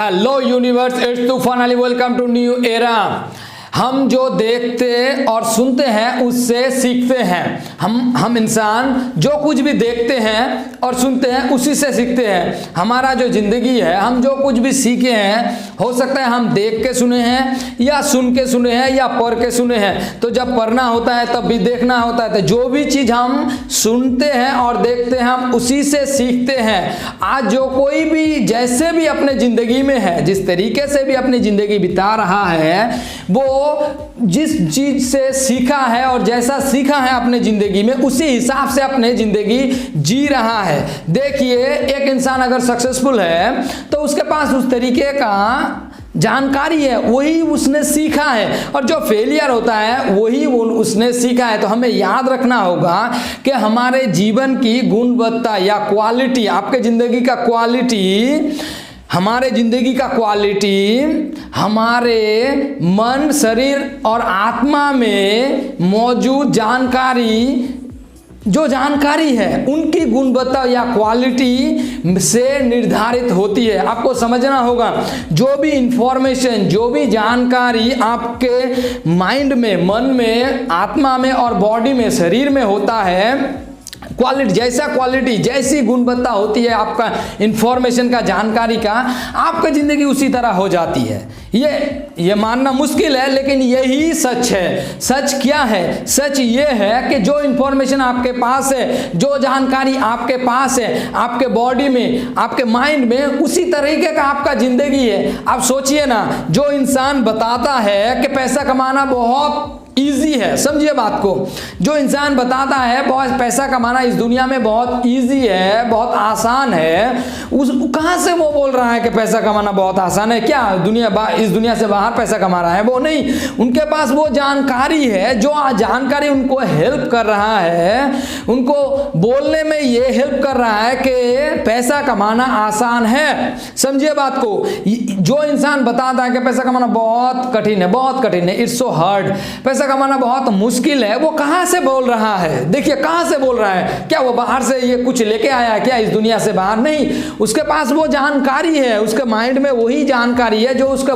Hello universe, it's Toofan Ali. Welcome to new era. हम जो देखते और सुनते हैं उससे सीखते हैं। हम इंसान जो कुछ भी देखते हैं और सुनते हैं उसी से सीखते हैं। हमारा जो जिंदगी है, हम जो कुछ भी सीखे हैं, हो सकता है हम देख के सुने हैं या सुन के सुने हैं या पढ़ के सुने हैं। तो जब पढ़ना होता है तब भी देखना होता है। तो जो भी चीज हम सुनते हैं और देखते हैं हम उसी से सीखते हैं। आज जो कोई भी जैसे भी अपने जिंदगी में है, जिस तरीके से भी अपनी जिंदगी बिता रहा है, वो जिस चीज से सीखा है और जैसा सीखा है अपने जिंदगी में, उसी हिसाब से अपने जिंदगी जी रहा है। देखिए, एक इंसान अगर सक्सेसफुल है तो उसके पास उस तरीके का जानकारी है, वही उसने सीखा है। और जो फेलियर होता है वही उसने सीखा है। तो हमें याद रखना होगा कि हमारे जीवन की गुणवत्ता या क्वालिटी, आपके जिंदगी का क्वालिटी, हमारे जिंदगी का क्वालिटी हमारे मन, शरीर और आत्मा में मौजूद जानकारी, जो जानकारी है उनकी गुणवत्ता या क्वालिटी से निर्धारित होती है। आपको समझना होगा, जो भी इंफॉर्मेशन, जो भी जानकारी आपके माइंड में, मन में, आत्मा में और बॉडी में, शरीर में होता है, क्वालिटी, जैसा क्वालिटी, जैसी गुणवत्ता होती है आपका इंफॉर्मेशन का, जानकारी का, आपकी जिंदगी उसी तरह हो जाती है। ये मानना मुश्किल है, लेकिन यही सच है। सच क्या है? सच ये है कि जो इंफॉर्मेशन आपके पास है, जो जानकारी आपके पास है, आपके बॉडी में, आपके माइंड में, उसी तरीके का आपका जिंदगी है। आप सोचिए ना, जो इंसान बताता है कि पैसा कमाना बहुत इजी है, समझिए बात को, जो इंसान बताता है बहुत पैसा कमाना इस दुनिया में बहुत इजी है, बहुत आसान है, उस कहां से वो बोल रहा है कि पैसा कमाना बहुत आसान है? क्या इस दुनिया से बाहर पैसा कमा रहा है? वो नहीं, उनके पास वो जानकारी है, जो जानकारी उनको हेल्प कर रहा है, उनको बोलने में ये हेल्प कर रहा है कि पैसा कमाना आसान है। समझिए बात को, जो इंसान बताता है कि पैसा कमाना बहुत कठिन है, बहुत कठिन है, इट्स सो हार्ड, पैसा कमाना बहुत मुश्किल है, वो कहां से बोल रहा है? देखिए कहां से बोल रहा है। क्या वो बाहर से ये कुछ लेके आया है क्या, इस दुनिया से बाहर? नहीं, उसके पास वो जानकारी है, उसके माइंड में वही जानकारी है जो उसका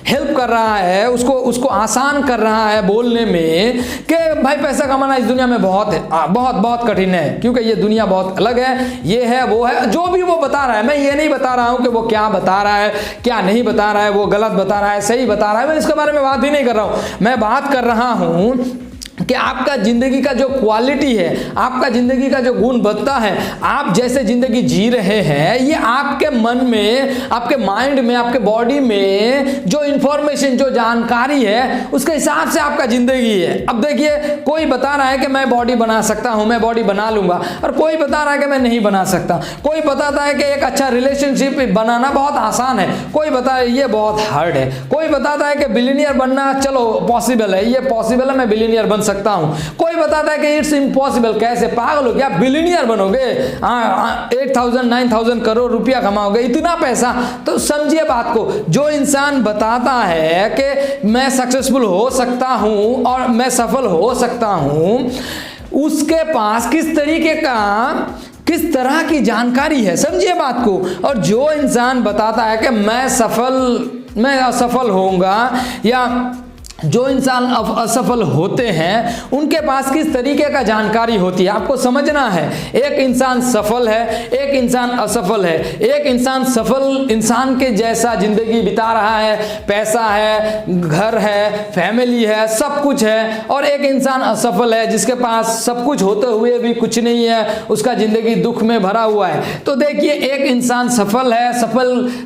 हेल्प कर रहा है, उसको आसान कर रहा है बोलने में कि भाई पैसा कमाना इस दुनिया में बहुत है, बहुत बहुत कठिन है, क्योंकि ये दुनिया बहुत अलग है, ये है, वो है, जो भी वो बता रहा है। मैं ये नहीं बता रहा हूं कि वो क्या बता रहा है, क्या नहीं बता रहा है, वो गलत बता रहा है, सही बता रहा है, मैं इसके बारे में बात ही नहीं कर रहा हूं। मैं बात कर रहा हूं कि आपका जिंदगी का जो क्वालिटी है, आपका जिंदगी का जो गुणवत्ता है, आप जैसे जिंदगी जी रहे हैं, ये आपके मन में, आपके माइंड में, आपके बॉडी में जो इंफॉर्मेशन, जो जानकारी है, उसके हिसाब से आपका जिंदगी है। अब देखिए, कोई बता रहा है कि मैं बॉडी बना सकता हूं, मैं बॉडी बना लूंगा, और कोई बता रहा है कि मैं नहीं बना सकता। कोई बताता है कि एक अच्छा रिलेशनशिप बनाना बहुत आसान है, कोई बता रहा है ये बहुत हार्ड है। कोई बताता है कि बिलियनियर बनना चलो पॉसिबल है, ये पॉसिबल है, मैं बिलियनियर बन सकता हूं। कोई बताता है कि इट्स इम्पॉसिबल, कैसे, पागल हो क्या, बिलियनियर बनोगे, 8,000 9,000 करोड़ रुपया कमाओगे, इतना पैसा? तो समझिए बात को, जो इंसान बताता है कि मैं सक्सेसफुल हो सकता हूं और मैं सफल हो सकता हूं, उसके पास किस तरीके का, किस तरह की जानकारी है, समझिए बात को। और जो इंसान बताता है कि मैं असफल होऊंगा, या जो इंसान असफल होते हैं, उनके पास किस तरीके का जानकारी होती है, आपको समझना है। एक इंसान सफल है, एक इंसान असफल है। एक इंसान सफल इंसान के जैसा जिंदगी बिता रहा है, पैसा है, घर है, फैमिली है, सब कुछ है, और एक इंसान असफल है जिसके पास सब कुछ होते हुए भी कुछ नहीं है, उसका जिंदगी दुख में भरा हुआ है। तो देखिए, एक इंसान सफल है,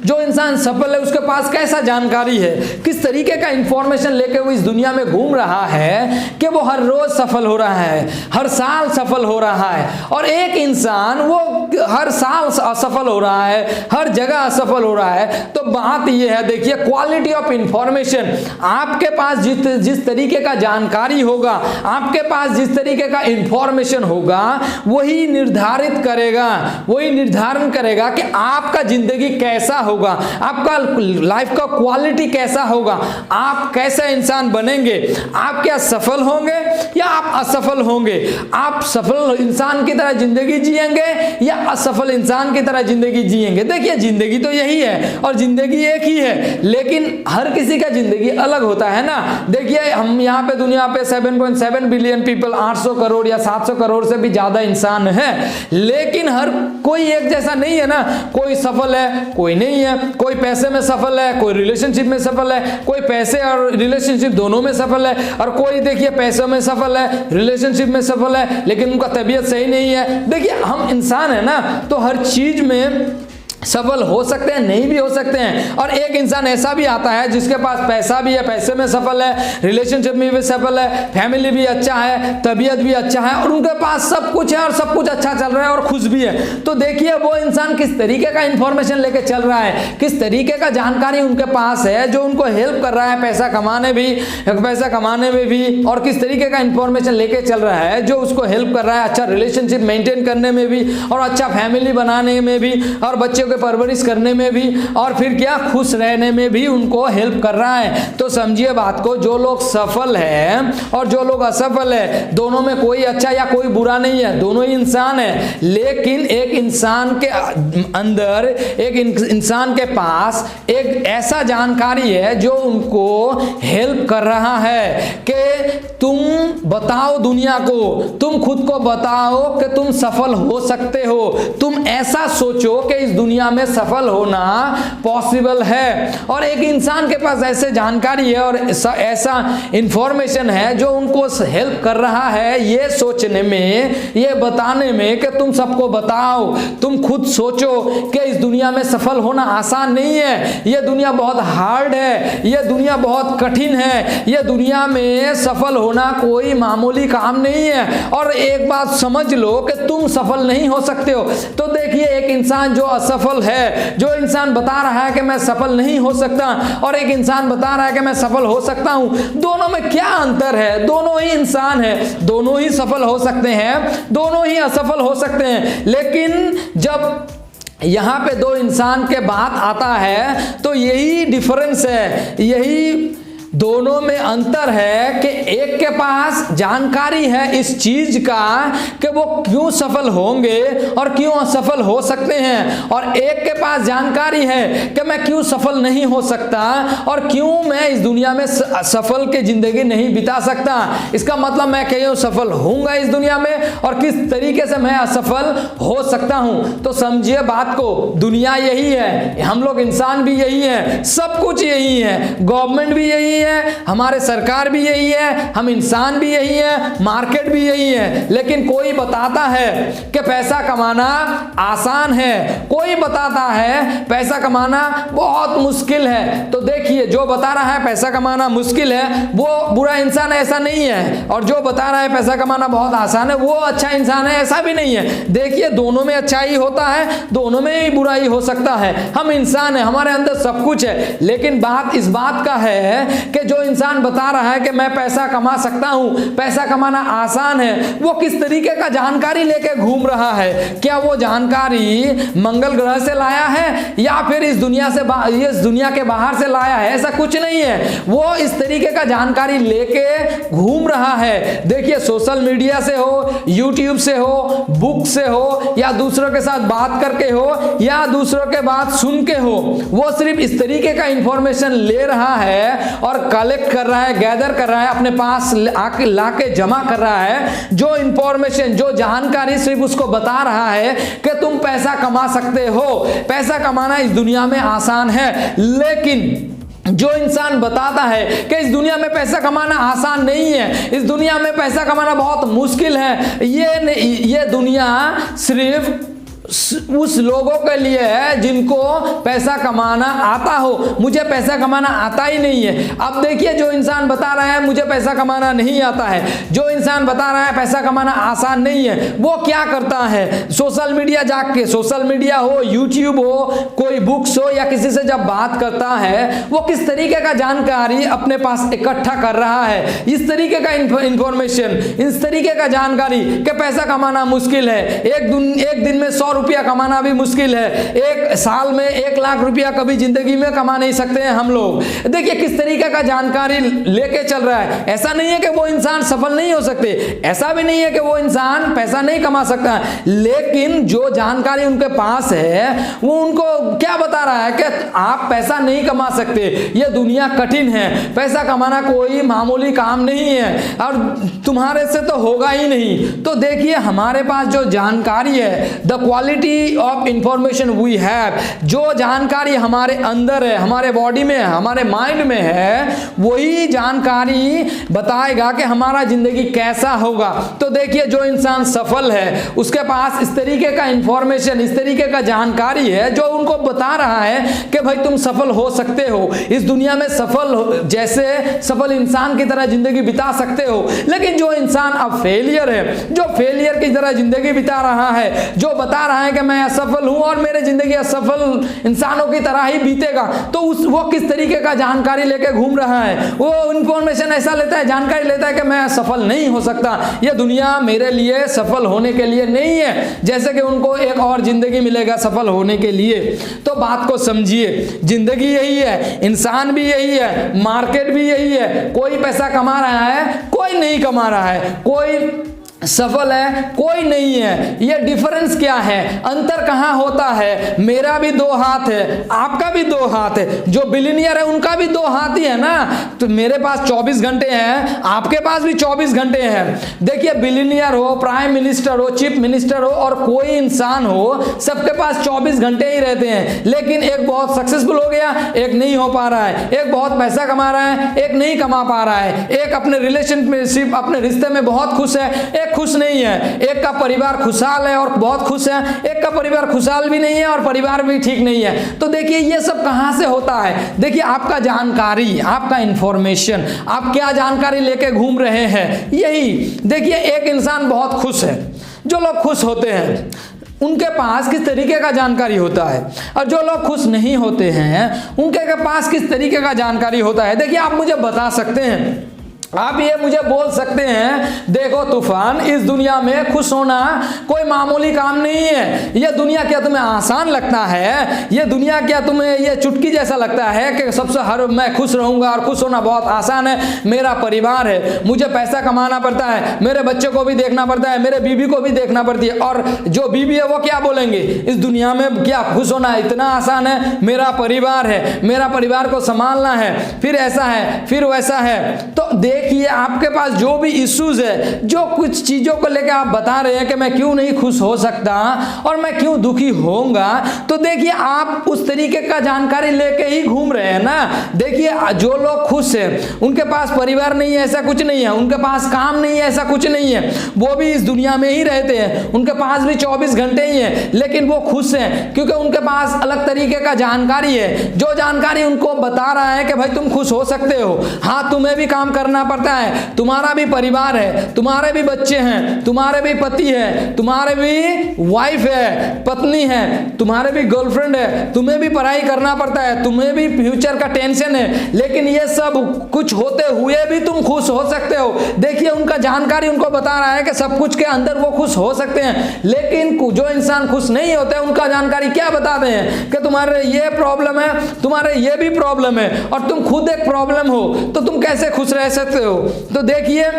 जो इंसान सफल है उसके पास कैसा जानकारी है, किस तरीके का इंफॉर्मेशन लेके वो इस दुनिया में घूम रहा है कि वो हर रोज सफल हो रहा है, हर साल सफल हो रहा है। और एक इंसान वो हर साल असफल हो रहा है, हर जगह असफल हो रहा है। तो बात ये है, देखिए, क्वालिटी ऑफ इंफॉर्मेशन, आपके पास जिस तरीके का जानकारी होगा, आपके पास जिस तरीके का इंफॉर्मेशन होगा, वही निर्धारित करेगा, वही निर्धारण करेगा कि आपका जिंदगी कैसा होगा, आपका लाइफ का क्वालिटी कैसा होगा, आप कैसा इंसान इंसान बनेंगे, आप क्या सफल होंगे या आप असफल होंगे? आप सफल इंसान की तरह जिंदगी जिएंगे या असफल इंसान की तरह जिंदगी जिएंगे? देखिए, जिंदगी तो यही है और जिंदगी एक ही है, लेकिन हर किसी का जिंदगी अलग होता है ना। देखिए, हम यहाँ पे दुनिया पे 7.7 बिलियन पीपल, 800 करोड़ या 700 करोड़ से भी ज्यादा इंसान है, लेकिन हर कोई एक जैसा नहीं है ना। कोई सफल है, कोई नहीं है, कोई पैसे में सफल है, कोई रिलेशनशिप में सफल है, कोई पैसे और रिलेशनशिप दोनों में सफल है, और कोई देखिए पैसों में सफल है, रिलेशनशिप में सफल है, लेकिन उनका तबीयत सही नहीं है। देखिए, हम इंसान है ना, तो हर चीज में सफल हो सकते हैं, नहीं भी हो सकते हैं। और एक इंसान ऐसा भी आता है जिसके पास पैसा भी है, पैसे में सफल है, रिलेशनशिप में भी सफल है, फैमिली भी अच्छा है, तबीयत भी अच्छा है, और उनके पास सब कुछ है और सब कुछ अच्छा चल रहा है और खुश भी है। तो देखिए, वो इंसान किस तरीके का इंफॉर्मेशन लेके चल रहा है, किस तरीके का जानकारी उनके पास है जो उनको हेल्प कर रहा है पैसा कमाने में भी, और किस तरीके का इंफॉर्मेशन लेके चल रहा है जो उसको हेल्प कर रहा है अच्छा रिलेशनशिप मेंटेन करने में भी, और अच्छा फैमिली बनाने में भी, और बच्चों परवरिश करने में भी, और फिर क्या खुश रहने में भी उनको हेल्प कर रहा है। तो समझिए बात को, जो लोग सफल है और जो लोग असफल है, दोनों में कोई अच्छा या कोई बुरा नहीं है, दोनों ही इंसान है। लेकिन एक इंसान के अंदर, एक इंसान के पास एक ऐसा जानकारी है जो उनको हेल्प कर रहा है कि तुम बताओ दुनिया को, तुम खुद को बताओ कि तुम सफल हो सकते हो, तुम ऐसा सोचो कि इस दुनिया में सफल होना पॉसिबल है। और एक इंसान के पास ऐसे जानकारी है और ऐसा इंफॉर्मेशन है जो उनको हेल्प कर रहा है ये सोचने में, ये बताने में कि तुम सबको बताओ, तुम खुद सोचो कि इस दुनिया में सफल होना आसान नहीं है, ये दुनिया बहुत हार्ड है, ये दुनिया बहुत कठिन है, ये दुनिया में सफल होना कोई मामूली काम नहीं है। और एक बात समझ लो कि तुम सफल नहीं हो सकते हो। तो देखिए, एक इंसान जो असफल है, जो इंसान बता रहा है कि मैं सफल नहीं हो सकता, और एक इंसान बता रहा है कि मैं सफल हो सकता हूं, दोनों में क्या अंतर है? दोनों ही इंसान है, दोनों ही सफल हो सकते हैं, दोनों ही असफल हो सकते हैं। लेकिन जब यहां पे दो इंसान के बात आता है तो यही डिफरेंस है, यही दोनों में अंतर है कि एक के पास जानकारी है इस चीज का कि वो क्यों सफल होंगे और क्यों असफल हो सकते हैं, और एक के पास जानकारी है कि मैं क्यों सफल नहीं हो सकता और क्यों मैं इस दुनिया में सफल की जिंदगी नहीं बिता सकता। इसका मतलब मैं क्यों सफल होऊंगा इस दुनिया में और किस तरीके से मैं असफल हो सकता हूं। तो समझिए बात को, दुनिया यही है, हम लोग इंसान भी यही है, सब कुछ यही है, गवर्नमेंट भी यही है, हमारे सरकार भी यही है, हम इंसान भी यही है, मार्केट भी यही है। लेकिन कोई बताता है कि पैसा कमाना आसान है, कोई बताता है पैसा कमाना बहुत मुश्किल है। तो देखिए, जो बता रहा है पैसा कमाना मुश्किल है वो बुरा इंसान ऐसा नहीं है, और जो बता रहा है पैसा कमाना बहुत आसान है वो अच्छा इंसान है ऐसा भी नहीं है। देखिए, दोनों में अच्छाई होता है, दोनों में ही बुराई हो सकता है। हम इंसान है, हमारे अंदर सब कुछ है। लेकिन बात इस बात का है कि जो इंसान बता रहा है कि मैं पैसा कमा सकता हूं, पैसा कमाना आसान है, वो किस तरीके का जानकारी लेके घूम रहा है? क्या वो जानकारी मंगल ग्रह से लाया है या फिर इस दुनिया के बाहर से लाया है? ऐसा कुछ नहीं है, वो इस तरीके का जानकारी लेके घूम रहा है। देखिए, सोशल मीडिया से हो, यूट्यूब से हो, बुक से हो, या दूसरों के साथ बात करके हो, या दूसरों के बात सुन के हो, वो सिर्फ इस तरीके का इंफॉर्मेशन ले रहा है और कलेक्ट कर रहा है, गैदर कर रहा है, अपने पास लाके जमा कर रहा है। जो इंफॉर्मेशन, जो जानकारी सिर्फ उसको बता रहा है कि तुम पैसा कमा सकते हो, पैसा कमाना इस दुनिया में आसान है। लेकिन जो इंसान बताता है कि इस दुनिया में पैसा कमाना आसान नहीं है, इस दुनिया में पैसा कमाना बहुत मुश्किल है, ये दुनिया सिर्फ उस लोगों के लिए है जिनको पैसा कमाना आता हो। मुझे पैसा कमाना आता ही नहीं है। अब देखिए, जो इंसान बता रहा है मुझे पैसा कमाना नहीं आता है, जो इंसान बता रहा है पैसा कमाना आसान नहीं है, वो क्या करता है? सोशल मीडिया जाके, सोशल मीडिया हो, यूट्यूब हो, कोई बुक्स हो, या किसी से जब बात करता है, वो किस तरीके का जानकारी अपने पास इकट्ठा कर रहा है? इस तरीके का इंफॉर्मेशन, इस तरीके का जानकारी कि पैसा कमाना मुश्किल है, एक दिन में 100 रुपया कमाना भी मुश्किल है। एक साल में 1 लाख रुपया कभी जिंदगी में कमा नहीं सकते हैं हम लोग। देखिए किस तरीके का जानकारी लेके चल रहा है। ऐसा नहीं है कि वो इंसान सफल नहीं हो सकते, ऐसा भी नहीं है कि वो इंसान पैसा नहीं कमा सकता, लेकिन जो जानकारी उनके पास है वो उनको क्या बता रहा है कि आप पैसा नहीं कमा सकते, ये दुनिया कठिन है, पैसा कमाना कोई मामूली काम नहीं है और तुम्हारे से तो होगा ही नहीं। तो देखिए हमारे पास जो जानकारी है, the quality of information we have, जो जानकारी हमारे अंदर है, हमारे बॉडी में है, हमारे माइंड में है, वही जानकारी बताएगा कि हमारा जिंदगी कैसा होगा। तो देखिए जो इंसान सफल है उसके पास इस तरीके का इंफॉर्मेशन, इस तरीके का जानकारी है जो उनको बता रहा है कि भाई तुम सफल हो सकते हो, इस दुनिया में जैसे सफल इंसान की तरह जिंदगी बिता सकते हो। लेकिन जो इंसान अब फेलियर है, जो फेलियर की तरह जिंदगी बिता रहा है, जो बता रहा है कि मैं असफल हूं और मेरी जिंदगी असफल इंसानों की तरह ही बीतेगा, तो वो किस तरीके का जानकारी लेके घूम रहा है। वो इंफॉर्मेशन ऐसा लेता है, जानकारी लेता है कि मैं सफल नहीं हो सकता, ये दुनिया मेरे लिए सफल होने के लिए नहीं है, जैसे कि उनको एक और जिंदगी मिलेगा सफल होने के लिए। तो बात को समझिए, जिंदगी यही है, इंसान भी यही है, मार्केट भी यही है। कोई पैसा कमा रहा है, कोई नहीं कमा रहा है, कोई सफल है, कोई नहीं है। ये डिफरेंस क्या है, अंतर कहां होता है? मेरा भी 2 हाथ है, आपका भी 2 हाथ है, जो बिलियनियर है उनका भी 2 हाथ ही है ना। तो मेरे पास 24 घंटे हैं, आपके पास भी 24 घंटे हैं। देखिए बिलियनियर हो, प्राइम मिनिस्टर हो, चीफ मिनिस्टर हो और कोई इंसान हो, सबके पास 24 घंटे ही रहते हैं। लेकिन एक बहुत सक्सेसफुल हो गया, एक नहीं हो पा रहा है, एक बहुत पैसा कमा रहा है, एक नहीं कमा पा रहा है, एक अपने रिलेशनशिप, अपने रिश्ते में बहुत खुश है, एक खुश नहीं है, एक का परिवार खुशहाल है और बहुत खुश है, एक का परिवार खुशहाल भी नहीं है और परिवार भी ठीक नहीं है। तो देखिए ये सब कहां से होता है? देखिए आपका जानकारी, आपका इंफॉर्मेशन, आप क्या जानकारी लेके घूम रहे हैं, यही। देखिए एक इंसान बहुत खुश है, जो लोग खुश होते हैं उनके पास किस तरीके का जानकारी होता है, और जो लोग खुश नहीं होते हैं उनके पास किस तरीके का जानकारी होता है। देखिए आप मुझे बता सकते हैं, आप ये मुझे बोल सकते हैं, देखो तूफान, इस दुनिया में खुश होना कोई मामूली काम नहीं है। ये दुनिया क्या तुम्हें आसान लगता है? ये दुनिया क्या तुम्हें ये चुटकी जैसा लगता है कि मैं खुश रहूंगा और खुश होना बहुत आसान है? मेरा परिवार है, मुझे पैसा कमाना पड़ता है, मेरे बच्चे को भी देखना पड़ता है, मेरे बीवी को भी देखना पड़ती है, और जो बीवी है वो क्या बोलेंगे, इस दुनिया में क्या खुश होना इतना आसान है? मेरा परिवार है, मेरा परिवार को संभालना है, फिर ऐसा है, फिर वैसा है। तो देखिए आपके पास जो भी इश्यूज है, जो कुछ चीजों को लेकर आप बता रहे हैं कि मैं क्यों नहीं खुश हो सकता और मैं क्यों दुखी होऊंगा, तो देखिए आप उस तरीके का जानकारी लेके ही घूम रहे हैं ना। देखिए जो लोग खुश हैं उनके पास परिवार नहीं है ऐसा कुछ नहीं है, उनके पास काम नहीं है ऐसा कुछ नहीं है, वो भी इस दुनिया में ही रहते हैं, उनके पास भी 24 घंटे ही है, लेकिन वो खुश हैं क्योंकि उनके पास अलग तरीके का जानकारी है, जो जानकारी उनको बता रहा है कि भाई तुम खुश हो सकते हो। हाँ तुम्हें भी काम करना पड़ता है, तुम्हारा भी परिवार है, तुम्हारे भी बच्चे हैं, तुम्हारे भी पति है, तुम्हारे भी वाइफ है, पत्नी है, तुम्हारे भी गर्लफ्रेंड है, तुम्हें भी पढ़ाई करना पड़ता है, तुम्हें भी फ्यूचर का टेंशन है, लेकिन ये सब कुछ होते हुए भी तुम खुश हो सकते हो। देखिए उनका जानकारी उनको बता रहा है कि सब कुछ के अंदर वो खुश हो सकते हैं, लेकिन जो इंसान खुश नहीं होते उनका जानकारी क्या बताते हैं कि तुम्हारे ये प्रॉब्लम है, तुम्हारे ये भी प्रॉब्लम है और तुम खुद एक प्रॉब्लम हो, तो तुम कैसे खुश रह सकते हो। तो देखिए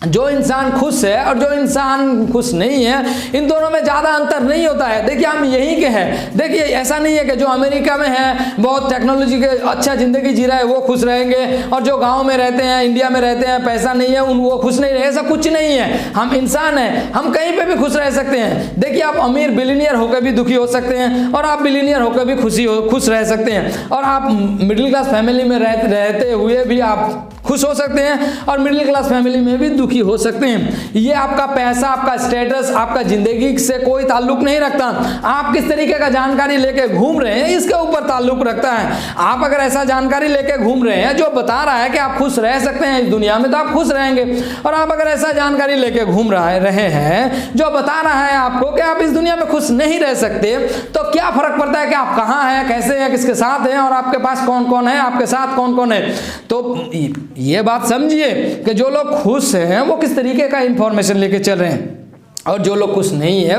जो इंसान खुश है और जो इंसान खुश नहीं है, इन दोनों में ज़्यादा अंतर नहीं होता है। देखिए हम यहीं के हैं, देखिए ऐसा नहीं है कि जो अमेरिका में है बहुत टेक्नोलॉजी के अच्छा ज़िंदगी जी रहा है वो खुश रहेंगे, और जो गांव में रहते हैं, इंडिया में रहते हैं, पैसा नहीं है वो खुश नहीं रहे, ऐसा कुछ नहीं है। हम इंसान हैं, हम कहीं पर भी खुश रह सकते हैं। देखिए आप अमीर बिलियनियर होकर भी दुखी हो सकते हैं और आप बिलियनियर होकर भी खुश रह सकते हैं, और आप मिडिल क्लास फैमिली में रहते हुए भी आप खुश हो सकते हैं और मिडिल क्लास फैमिली में भी दुखी हो सकते हैं। ये आपका पैसा, आपका स्टेटस, आपका जिंदगी से कोई ताल्लुक नहीं रखता। आप किस तरीके का जानकारी लेके घूम रहे हैं इसके ऊपर ताल्लुक रखता है। आप अगर ऐसा जानकारी लेके घूम रहे हैं जो बता रहा है कि आप खुश रह सकते हैं इस दुनिया में, तो आप खुश रहेंगे। और आप अगर ऐसा जानकारी लेके घूम रहे हैं जो बता रहा है आपको कि आप इस दुनिया में खुश नहीं रह सकते, तो क्या फर्क पड़ता है कि आप कहाँ हैं, कैसे हैं, किसके साथ हैं और आपके पास कौन कौन है, आपके साथ कौन कौन है। तो ये बात समझिए कि जो लोग खुश हैं वो किस तरीके का इंफॉर्मेशन लेके चल रहे हैं, और जो लोग खुश नहीं है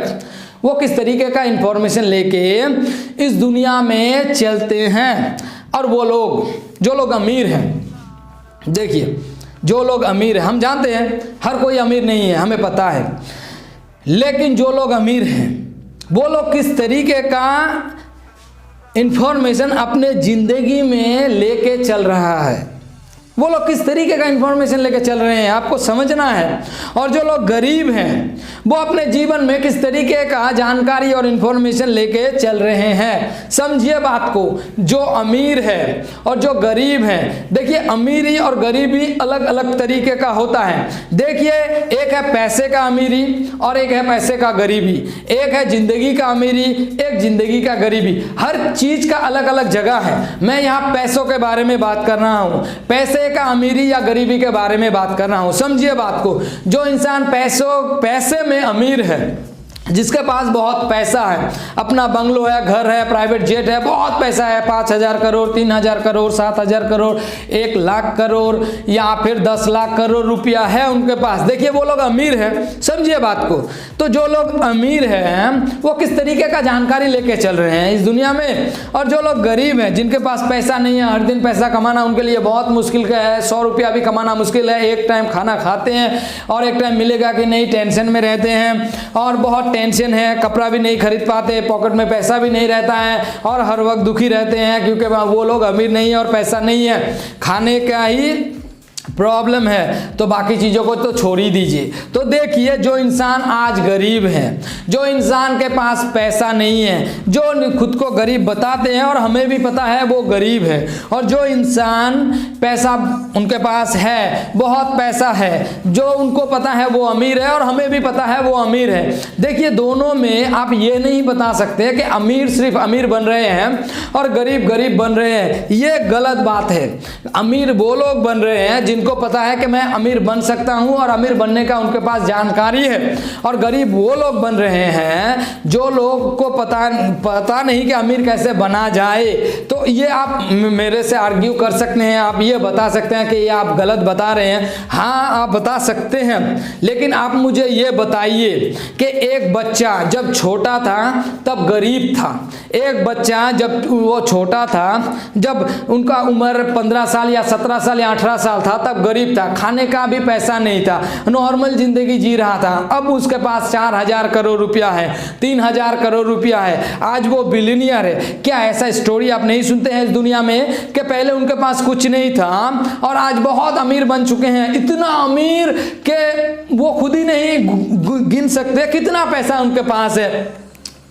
वो किस तरीके का इंफॉर्मेशन लेके इस दुनिया में चलते हैं। और वो लोग जो लोग अमीर हैं, देखिए जो लोग अमीर हैं, हम जानते हैं हर कोई अमीर नहीं है, हमें पता है, लेकिन जो लोग अमीर हैं वो लोग किस तरीके का इंफॉर्मेशन अपने ज़िंदगी में लेके चल रहा है, वो लोग किस तरीके का इंफॉर्मेशन लेके चल रहे हैं, आपको समझना है। और जो लोग गरीब हैं वो अपने जीवन में किस तरीके का जानकारी और इंफॉर्मेशन लेके चल रहे हैं। समझिए बात को, जो अमीर है और जो गरीब है, देखिए अमीरी और गरीबी अलग अलग तरीके का होता है। देखिए एक है पैसे का अमीरी और एक है पैसे का गरीबी, एक है जिंदगी का अमीरी, एक जिंदगी का गरीबी। हर चीज का अलग अलग जगह है। मैं यहाँ पैसों के बारे में बात कर रहा हूँ, पैसे का अमीरी या गरीबी के बारे में बात कर रहा हूं। समझिए बात को, जो इंसान पैसे में अमीर है, जिसके पास बहुत पैसा है, अपना बंगलो है, घर है, प्राइवेट जेट है, बहुत पैसा है, 5,000 करोड़, 3,000 करोड़, 7,000 करोड़, 1 लाख करोड़ या फिर 10 लाख करोड़ रुपया है उनके पास, देखिए वो लोग अमीर है। समझिए बात को, तो जो लोग अमीर हैं वो किस तरीके का जानकारी लेके चल रहे हैं इस दुनिया में, और जो लोग गरीब हैं जिनके पास पैसा नहीं है, हर दिन पैसा कमाना उनके लिए बहुत मुश्किल का है, 100 रुपया भी कमाना मुश्किल है। एक टाइम खाना खाते हैं और एक टाइम मिलेगा कि नहीं, टेंशन में रहते हैं और बहुत टेंशन है, कपड़ा भी नहीं खरीद पाते, पॉकेट में पैसा भी नहीं रहता है और हर वक्त दुखी रहते हैं क्योंकि वो लोग अमीर नहीं है और पैसा नहीं है, खाने का ही प्रॉब्लम है, तो बाकी चीज़ों को तो छोड़ ही दीजिए। तो देखिए जो इंसान आज गरीब है, जो इंसान के पास पैसा नहीं है, जो खुद को गरीब बताते हैं और हमें भी पता है वो गरीब है, और जो इंसान पैसा उनके पास है, बहुत पैसा है, जो उनको पता है वो अमीर है और हमें भी पता है वो अमीर है। देखिए दोनों में आप ये नहीं बता सकते कि अमीर सिर्फ अमीर बन रहे हैं और गरीब गरीब बन रहे हैं, ये गलत बात है। अमीर वो लोग बन रहे हैं जिनको पता है कि मैं अमीर बन सकता हूं और अमीर बनने का उनके पास जानकारी है, और गरीब वो लोग बन रहे हैं जो लोग को पता नहीं कि अमीर कैसे बना जाए। तो ये आप मेरे से आर्ग्यू कर सकते हैं, आप ये बता सकते हैं कि ये आप गलत बता रहे हैं, हाँ आप बता सकते हैं, लेकिन आप मुझे ये बताइए कि एक बच्चा जब छोटा था तब गरीब था, एक बच्चा जब वो छोटा था, जब उनका उम्र 15 साल या 17 साल या 18 साल था तब गरीब था, खाने का भी पैसा नहीं था, नॉर्मल जिंदगी जी रहा था। अब उसके पास 4,000 करोड़ रुपया है, 3,000 करोड़ रुपया है, आज वो बिलियनियर है। क्या ऐसा स्टोरी आप नहीं सुनते हैं इस दुनिया में कि पहले उनके पास कुछ नहीं था और आज बहुत अमीर बन चुके हैं, इतना अमीर कि वो खुद ही नहीं गिन सकते कितना पैसा उनके पास है।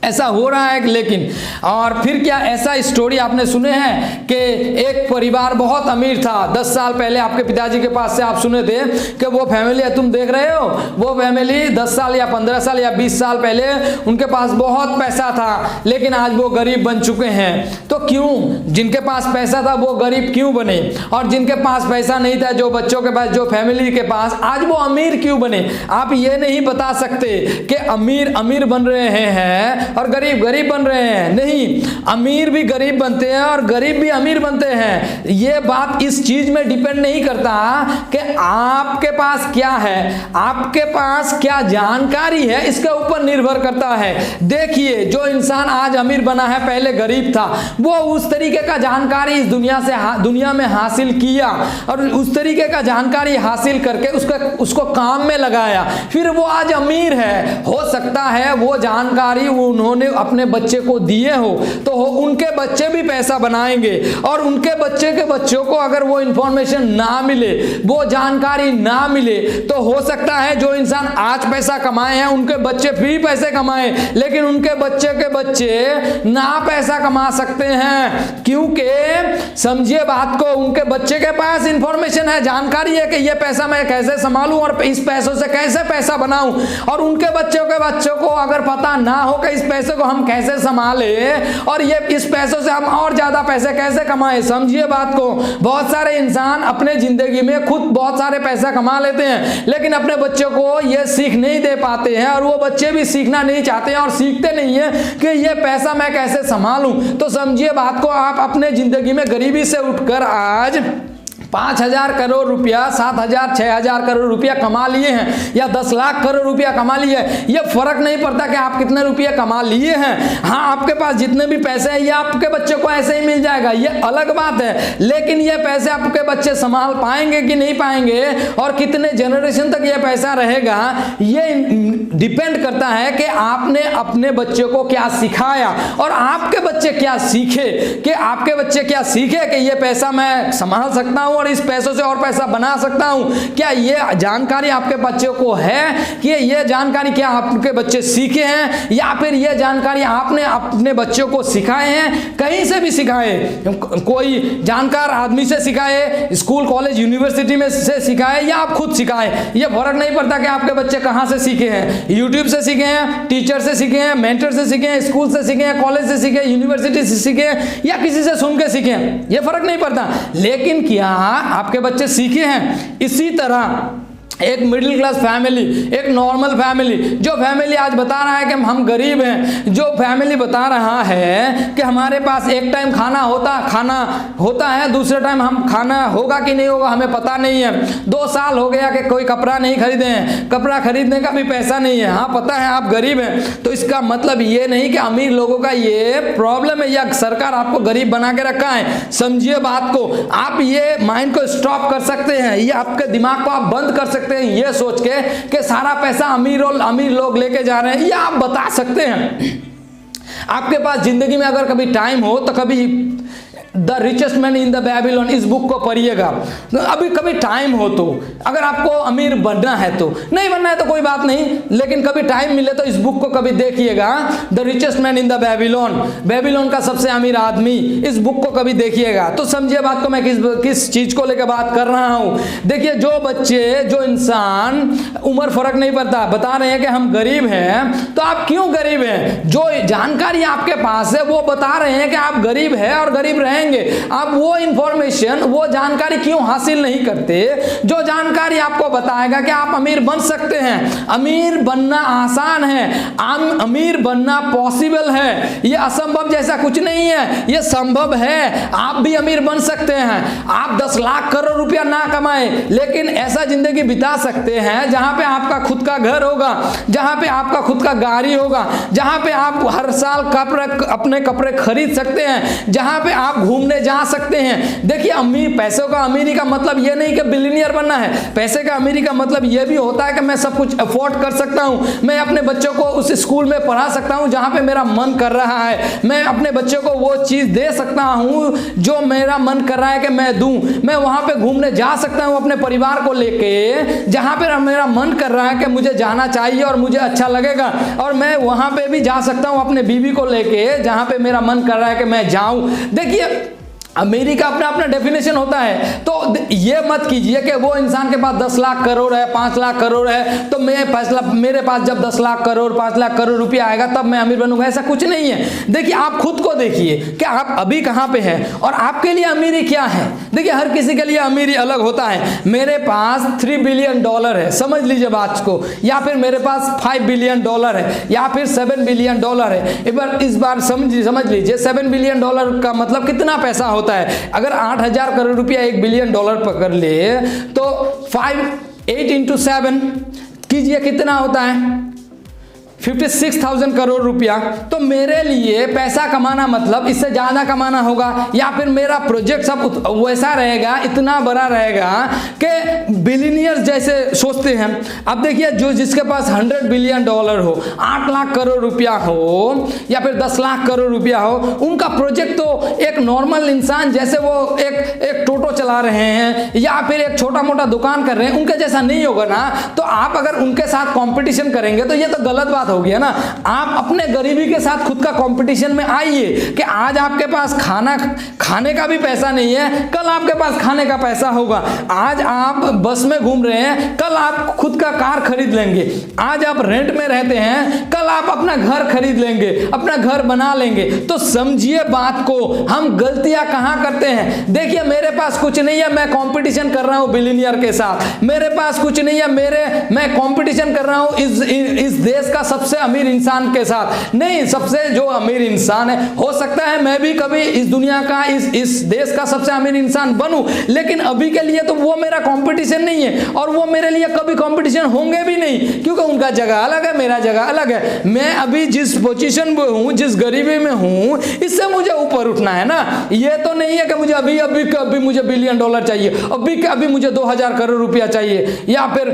ऐसा हो रहा है। लेकिन और फिर क्या ऐसा स्टोरी आपने सुने हैं कि एक परिवार बहुत अमीर था, 10 साल पहले आपके पिताजी के पास से आप सुने थे कि वो फैमिली तुम देख रहे हो, वो फैमिली 10 साल या 15 साल या 20 साल पहले उनके पास बहुत पैसा था लेकिन आज वो गरीब बन चुके हैं। तो क्यों? जिनके पास पैसा था वो गरीब क्यों बने, और जिनके पास पैसा नहीं था, जो बच्चों के पास, जो फैमिली के पास, आज वो अमीर क्यों बने? आप ये नहीं बता सकते कि अमीर अमीर बन रहे हैं और गरीब गरीब बन रहे हैं। नहीं, अमीर भी गरीब बनते हैं और गरीब भी अमीर बनते हैं। ये बात इस चीज में डिपेंड नहीं करता कि आपके पास क्या है, आपके पास क्या जानकारी है, इसके ऊपर निर्भर करता है। देखिए जो इंसान आज अमीर बना है पहले गरीब था, वो उस तरीके का जानकारी इस दुनिया में हासिल किया और उस तरीके का जानकारी हासिल करके उसको काम में लगाया, फिर वो आज अमीर है। हो सकता है वो जानकारी उन्होंने अपने बच्चे को दिए हो तो उनके बच्चे भी पैसा बनाएंगे, और उनके बच्चे के बच्चों को अगर वो इंफॉर्मेशन ना मिले, वो जानकारी ना मिले, तो हो सकता है जो इंसान आज पैसा कमाए हैं उनके बच्चे भी पैसे कमाए, लेकिन उनके बच्चे के बच्चे ना पैसा कमा सकते हैं। क्योंकि समझिए बात को, उनके बच्चे के पास इंफॉर्मेशन है, जानकारी है कि ये पैसा मैं कैसे संभालूं और इस पैसों से कैसे पैसा बनाऊं, और उनके बच्चों के बच्चों को अगर पता ना हो कि इस पैसे को हम कैसे संभाले और ये इस पैसों से हम और ज्यादा पैसे कैसे कमाएं। समझिए बात को, बहुत सारे इंसान अपने जिंदगी में खुद बहुत सारे पैसा कमा लेते हैं लेकिन अपने बच्चों को ये सीख नहीं दे पाते हैं, और वो बच्चे भी सीखना नहीं चाहते हैं और सीखते नहीं है कि ये पैसा मैं कैसे संभालूं। तो समझिए बात को, आप अपने जिंदगी में गरीबी से उठकर आज 5,000 करोड़ रुपया, 7,000, 6,000 करोड़ रुपया कमा लिए हैं या 10 लाख करोड़ रुपया कमा लिए हैं, ये फर्क नहीं पड़ता कि आप कितने रुपये कमा लिए हैं। हाँ, आपके पास जितने भी पैसे हैं ये आपके बच्चे को ऐसे ही मिल जाएगा, ये अलग बात है। लेकिन ये पैसे आपके बच्चे संभाल पाएंगे कि नहीं पाएंगे और कितने जनरेशन तक ये पैसा रहेगा, ये डिपेंड करता है कि आपने अपने बच्चे को क्या सिखाया और आपके बच्चे क्या सीखे, कि आपके बच्चे क्या सीखे कि ये पैसा मैं संभाल सकता हूं और इस पैसों से और पैसा बना सकता हूं। क्या ये जानकारी आपके बच्चों को है कि ये जानकारी क्या आपके बच्चे सीखे हैं या फिर ये जानकारी आपने अपने बच्चों को सिखाए हैं, कहीं से भी सिखाए, कोई जानकार आदमी से सिखाए, स्कूल कॉलेज यूनिवर्सिटी में से सिखाए या आप खुद सिखाए, ये फर्क नहीं पड़ता कि आपके बच्चे कहां से सीखे हैं। यूट्यूब से सीखे हैं, टीचर से सीखे हैं, मेंटर से सीखे हैं, स्कूल से सीखे हैं, कॉलेज से सीखे, यूनिवर्सिटी से सीखे या किसी से सुन के सीखे हैं, ये फर्क नहीं पड़ता। लेकिन क्या आपके बच्चे सीखे हैं? इसी तरह एक मिडिल क्लास फैमिली, एक नॉर्मल फैमिली, जो फैमिली आज बता रहा है कि हम गरीब हैं, जो फैमिली बता रहा है कि हमारे पास एक टाइम खाना होता है, दूसरे टाइम हम खाना होगा कि नहीं होगा हमें पता नहीं है, 2 साल हो गया कि कोई कपड़ा नहीं खरीदे हैं, कपड़ा खरीदने का भी पैसा नहीं है। हाँ, पता है आप गरीब हैं, तो इसका मतलब ये नहीं कि अमीर लोगों का ये प्रॉब्लम है या सरकार आपको गरीब बना के रखा है। समझिए बात को, आप ये माइंड को स्टॉप कर सकते हैं, ये आपके दिमाग को आप बंद कर सकते हैं ये सोच के कि सारा पैसा अमीर लोग लेके जा रहे हैं। ये आप बता सकते हैं। आपके पास जिंदगी में अगर कभी टाइम हो तो कभी the richest man in the Babylon इस बुक को पढ़िएगा, अभी कभी टाइम हो तो। अगर आपको अमीर बनना है तो, नहीं बनना है तो कोई बात नहीं, लेकिन कभी टाइम मिले तो इस बुक को कभी देखिएगा, the richest man in the Babylon का सबसे अमीर आदमी, इस बुक को कभी देखिएगा तो समझिए बात को मैं किस चीज को लेकर बात कर रहा हूं। देखिए, जो बच्चे, जो इंसान, उम्र फर्क नहीं पड़ता, बता रहे हैं कि हम गरीब हैं, तो आप क्यों गरीब हैं? जो जानकारी आपके पास है वो बता रहे हैं कि आप गरीब है और गरीब रहेंगे। आप वो इंफॉर्मेशन, वो जानकारी क्यों हासिल नहीं करते जो जानकारी आपको बताएगा कि आप अमीर बन सकते हैं। अमीर बनना आसान है, अमीर बनना पॉसिबल है, ये असंभव जैसा कुछ नहीं है, ये संभव है। आप भी अमीर बन सकते हैं। आप 10 लाख करोड़ रुपया ना कमाए लेकिन ऐसा जिंदगी बिता सकते हैं जहां पे आपका खुद का घर होगा, जहां पे आपका खुद का गाड़ी होगा, जहां पे आप हर साल अपने कपड़े खरीद सकते हैं, जहां पे आप घूमने जा सकते हैं। देखिए, पैसों का अमीरी का मतलब यह नहीं कि बिलियनियर बनना है। पैसे का अमीरी का मतलब यह भी होता है कि मैं सब कुछ अफोर्ड कर सकता हूं, मैं अपने बच्चों को उस स्कूल में पढ़ा सकता हूं जहां पे मेरा मन कर रहा है, मैं अपने बच्चों को वो चीज दे सकता हूं जो मेरा मन कर रहा है कि मैं दूं, मैं वहां पे घूमने जा सकता हूं अपने परिवार को लेके जहां पे मेरा मन कर रहा है कि मुझे जाना चाहिए और मुझे अच्छा लगेगा, और मैं वहां पे भी जा सकता हूं अपने बीवी को लेके जहां पे मेरा मन कर रहा है कि मैं जाऊं। देखिए, अमीरी का अपना अपना डेफिनेशन होता है। तो ये मत कीजिए कि वो इंसान के पास 10 लाख करोड़ है, 5 लाख करोड़ है, तो मेरे पास जब 10 लाख करोड़, 5 लाख करोड़ रुपया आएगा तब मैं अमीर बनूंगा, ऐसा कुछ नहीं है। देखिए, आप खुद को देखिए कि आप अभी कहां पे हैं और आपके लिए अमीरी क्या है। देखिए, हर किसी के लिए अमीरी अलग होता है। मेरे पास $3 बिलियन है, समझ लीजिए बात को, या फिर मेरे पास $5 बिलियन है, या फिर $7 बिलियन है। इस बार समझ लीजिए $7 बिलियन का मतलब कितना पैसा होता है। अगर 8,000 करोड़ रुपया $1 बिलियन पकड़ ले तो 8 into 7 कीजिए कितना होता है, 56,000 करोड़ रुपया। तो मेरे लिए पैसा कमाना मतलब इससे ज्यादा कमाना होगा, या फिर मेरा प्रोजेक्ट सब वैसा रहेगा, इतना बड़ा रहेगा कि बिलियनियर्स जैसे सोचते हैं। अब देखिए, जो जिसके पास $100 बिलियन हो, 8 लाख करोड़ रुपया हो या फिर 10 लाख करोड़ रुपया हो, उनका प्रोजेक्ट तो एक नॉर्मल इंसान जैसे वो एक टोटो चला रहे हैं या फिर एक छोटा मोटा दुकान कर रहे हैं, उनके जैसा नहीं होगा ना। तो आप अगर उनके साथ कंपटीशन करेंगे तो ये तो गलत बात हो गया ना। आप अपने गरीबी के साथ खुद का कंपटीशन में आइए कि आज आपके पास खाने का भी पैसा नहीं है, कल आपके पास खाने का पैसा होगा। आज आप बस में घूम रहे हैं, कल आप खुद का कार खरीद लेंगे। आज आप रेंट में रहते हैं, कल आप अपना घर खरीद लेंगे, अपना घर बना लेंगे। तो समझिए बात को, हम हम गलतियां कहाँ करते हैं। देखिए मेरे पास कुछ नहीं है, मैं कंपटीशन कर रहा हूँ बिलियनियर के साथ, मेरे पास कुछ नहीं है, मैं कंपटीशन कर रहा हूँ इस देश का सबसे अमीर इंसान के साथ। नहीं, सबसे जो अमीर इंसान है, हो सकता है मैं भी कभी इस दुनिया का इस देश का सबसे अमीर इंसान बनूं, लेकिन अभी के लिए तो वो मेरा कंपटीशन नहीं है और वो मेरे लिए कभी कंपटीशन होंगे भी नहीं, क्योंकि उनका जगह अलग है, मेरा जगह अलग है। मैं अभी जिस पोजीशन में हूं, जिस गरीबी में हूं, इससे मुझे ऊपर उठना है ना। ये तो नहीं है कि मुझे अभी मुझे $1 बिलियन चाहिए, अभी मुझे 2000 करोड़ रुपया चाहिए, या फिर